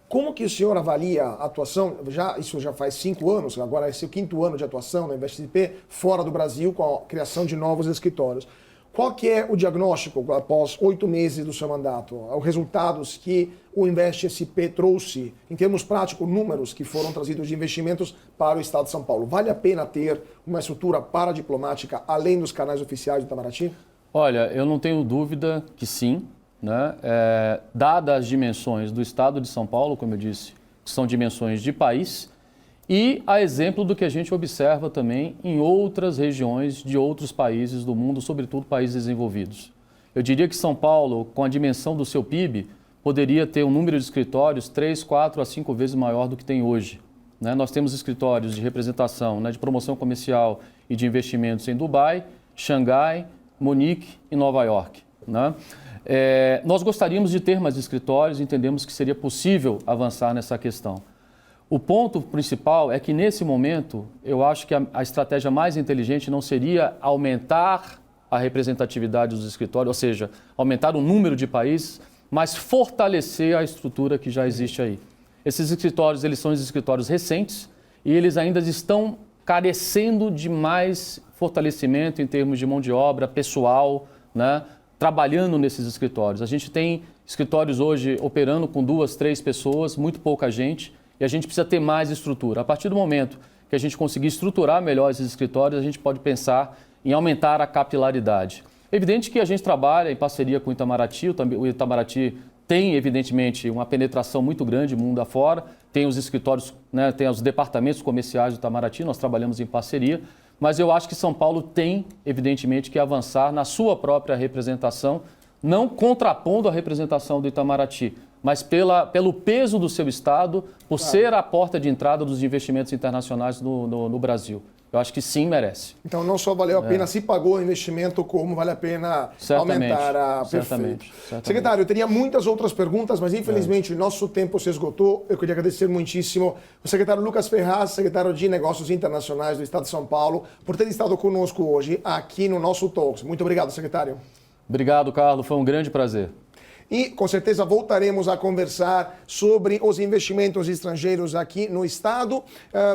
Como que o senhor avalia a atuação, isso já faz 5 anos, agora é seu 5º ano de atuação na Invest SP, fora do Brasil, com a criação de novos escritórios. Qual que é o diagnóstico após 8 meses do seu mandato? Os resultados que o Invest SP trouxe, em termos práticos, números que foram trazidos de investimentos para o Estado de São Paulo. Vale a pena ter uma estrutura paradiplomática além dos canais oficiais do Itamaraty? Olha, eu não tenho dúvida que sim, né? Dadas as dimensões do Estado de São Paulo, como eu disse, que são dimensões de país, e a exemplo do que a gente observa também em outras regiões de outros países do mundo, sobretudo países desenvolvidos. Eu diria que São Paulo, com a dimensão do seu PIB, poderia ter um número de escritórios 3, 4 a 5 vezes maior do que tem hoje, né? Nós temos escritórios de representação, né, de promoção comercial e de investimentos em Dubai, Xangai, Munique e Nova York, né? Nós gostaríamos de ter mais escritórios, entendemos que seria possível avançar nessa questão. O ponto principal é que, nesse momento, eu acho que a estratégia mais inteligente não seria aumentar a representatividade dos escritórios, ou seja, aumentar o número de países, mas fortalecer a estrutura que já existe aí. Esses escritórios, eles são escritórios recentes e eles ainda estão carecendo de mais fortalecimento em termos de mão de obra, pessoal, né, trabalhando nesses escritórios. A gente tem escritórios hoje operando com 2, 3 pessoas, muito pouca gente, e a gente precisa ter mais estrutura. A partir do momento que a gente conseguir estruturar melhor esses escritórios, a gente pode pensar em aumentar a capilaridade. É evidente que a gente trabalha em parceria com o Itamaraty. O Itamaraty tem, evidentemente, uma penetração muito grande mundo afora, tem os escritórios, né, tem os departamentos comerciais do Itamaraty, nós trabalhamos em parceria, mas eu acho que São Paulo tem, evidentemente, que avançar na sua própria representação, não contrapondo a representação do Itamaraty, mas pelo peso do seu Estado, por ser a porta de entrada dos investimentos internacionais no Brasil. Eu acho que sim, merece. Então não só valeu a pena se pagou o investimento, como vale a pena aumentar a... Certamente. Secretário, eu teria muitas outras perguntas, mas infelizmente o nosso tempo se esgotou. Eu queria agradecer muitíssimo o secretário Lucas Ferraz, secretário de Negócios Internacionais do Estado de São Paulo, por ter estado conosco hoje aqui no nosso Talks. Muito obrigado, secretário. Obrigado, Carlos. Foi um grande prazer. E, com certeza, voltaremos a conversar sobre os investimentos estrangeiros aqui no Estado.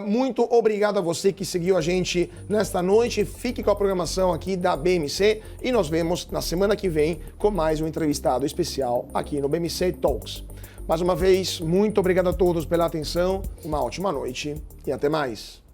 Muito obrigado a você que seguiu a gente nesta noite. Fique com a programação aqui da BMC e nos vemos na semana que vem com mais um entrevistado especial aqui no BMC Talks. Mais uma vez, muito obrigado a todos pela atenção, uma ótima noite e até mais.